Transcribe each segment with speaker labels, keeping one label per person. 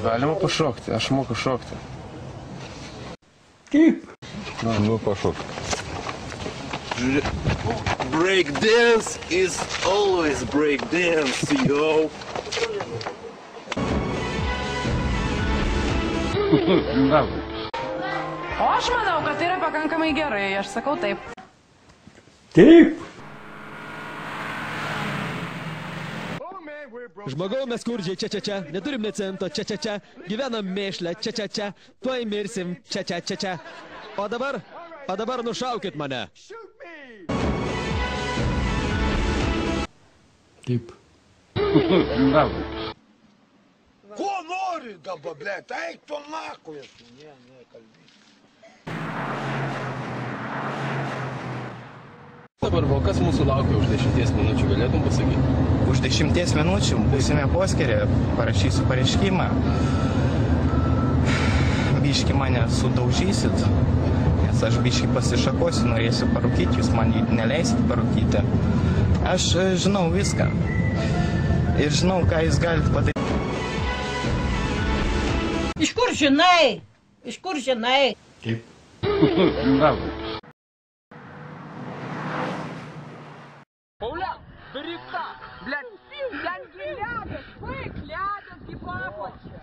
Speaker 1: Galima pašokti, aš moku šokti.
Speaker 2: Kaip?
Speaker 3: Nu, pašok.
Speaker 4: Break dance is always break dance, yo.
Speaker 5: O aš manau, kad tai yra pakankamai gerai, aš sakau taip.
Speaker 2: Taip?
Speaker 6: Žmogau mes skurdžiai čia, neturim ne cento čia, gyvenam mėšlę čia, tuoj mirsim čia. O dabar nušaukit mane.
Speaker 2: Taip.
Speaker 4: Ko nori dabar, blėt, eik tu nakui. Ne, kalbėk.
Speaker 1: Dabar kas mūsų laukia už 10 minučių, galėtum pasakyti?
Speaker 7: Už 10 minučių būsime poskerė, parašysiu pareiškimą. Biški mane sudaužysit, nes aš biški pasišakosiu, norėsiu parūkyti, jūs man neleisit parūkyti. Aš žinau viską ir žinau, ką jūs galite padaryti.
Speaker 8: Iš kur žinai? Iš kur žinai?
Speaker 2: Taip.
Speaker 5: Paulia, daryk tą! Блядь, tengi ledas, baig, ledas gi papačia.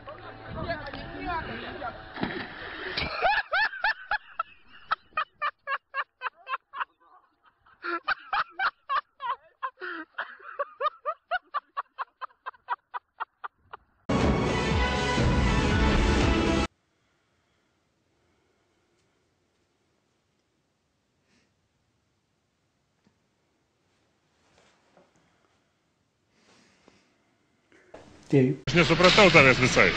Speaker 2: Taip.
Speaker 3: Aš nesupratau tavęs visai.